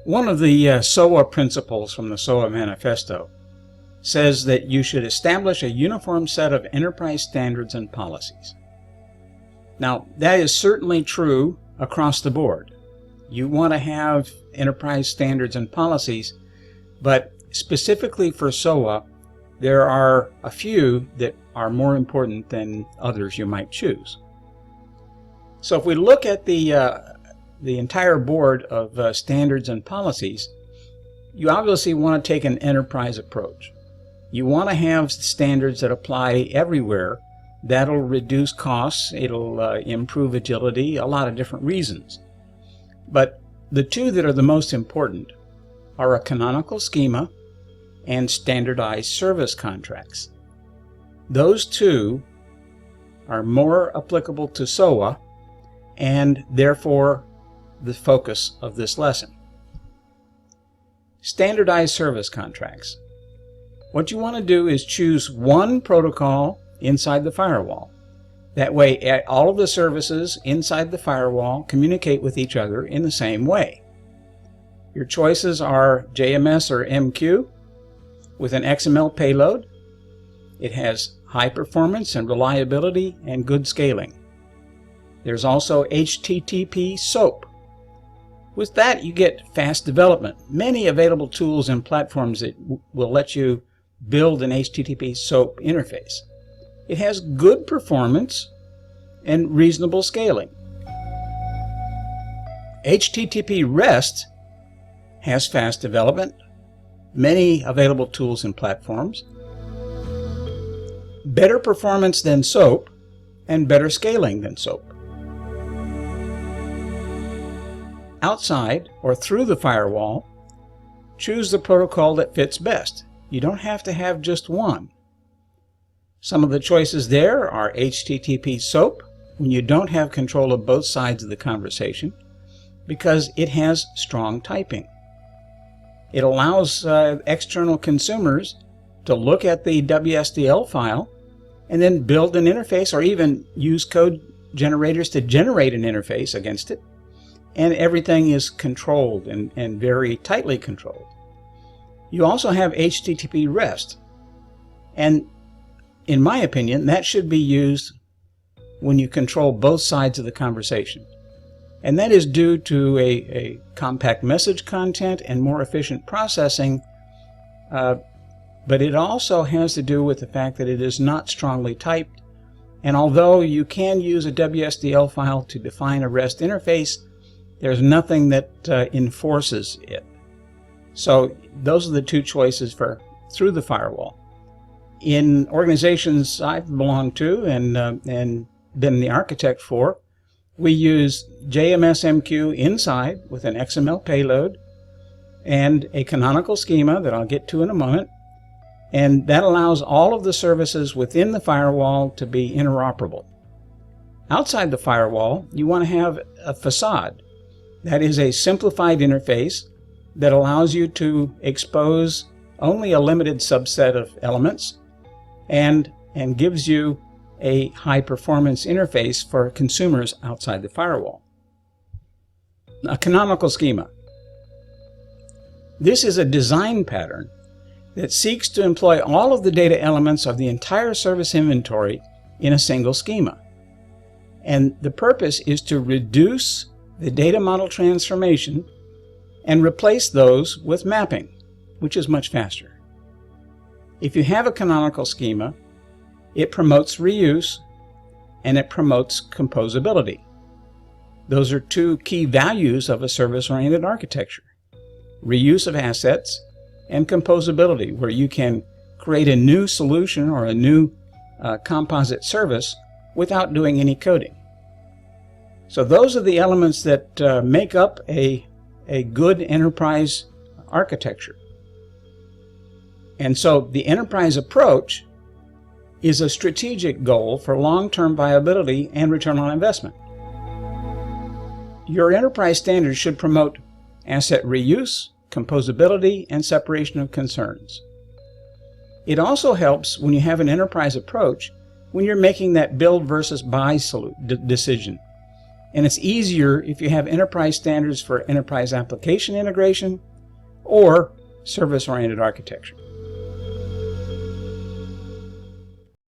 One of the SOA principles from the SOA Manifesto says that you should establish a uniform set of enterprise standards and policies. Now, that is certainly true across the board. You want to have enterprise standards and policies, but specifically for SOA, there are a few that are more important than others you might choose. So if we look at the entire board of standards and policies, you obviously want to take an enterprise approach. You want to have standards that apply everywhere. That'll reduce costs, it'll improve agility, a lot of different reasons. But the two that are the most important are a canonical schema and standardized service contracts. Those two are more applicable to SOA and therefore the focus of this lesson. Standardized service contracts. What you want to do is choose one protocol inside the firewall. That way all of the services inside the firewall communicate with each other in the same way. Your choices are JMS or MQ with an XML payload. It has high performance and reliability and good scaling. There's also HTTP SOAP. With that, you get fast development. Many available tools and platforms that will let you build an HTTP SOAP interface. It has good performance and reasonable scaling. HTTP REST has fast development, many available tools and platforms, better performance than SOAP, and better scaling than SOAP. Outside or through the firewall, choose the protocol that fits best. You don't have to have just one. Some of the choices there are HTTP SOAP, when you don't have control of both sides of the conversation, because it has strong typing. It allows external consumers to look at the WSDL file and then build an interface or even use code generators to generate an interface against it. And everything is controlled and very tightly controlled. You also have HTTP REST. And in my opinion, that should be used when you control both sides of the conversation. And that is due to a compact message content and more efficient processing, but it also has to do with the fact that it is not strongly typed. And although you can use a WSDL file to define a REST interface, there's nothing that enforces it. So those are the two choices for through the firewall. In organizations I've belonged to and been the architect for, we use JMS-MQ inside with an XML payload and a canonical schema that I'll get to in a moment. And that allows all of the services within the firewall to be interoperable. Outside the firewall, you want to have a facade. That is a simplified interface that allows you to expose only a limited subset of elements and gives you a high-performance interface for consumers outside the firewall. A canonical schema. This is a design pattern that seeks to employ all of the data elements of the entire service inventory in a single schema. And the purpose is to reduce the data model transformation and replace those with mapping, which is much faster. If you have a canonical schema, it promotes reuse and it promotes composability. Those are two key values of a service-oriented architecture. Reuse of assets and composability, where you can create a new solution or a new composite service without doing any coding. So those are the elements that make up a good enterprise architecture. And so the enterprise approach is a strategic goal for long-term viability and return on investment. Your enterprise standards should promote asset reuse, composability, and separation of concerns. It also helps when you have an enterprise approach when you're making that build versus buy decision. and it's easier if you have enterprise standards for enterprise application integration or service-oriented architecture.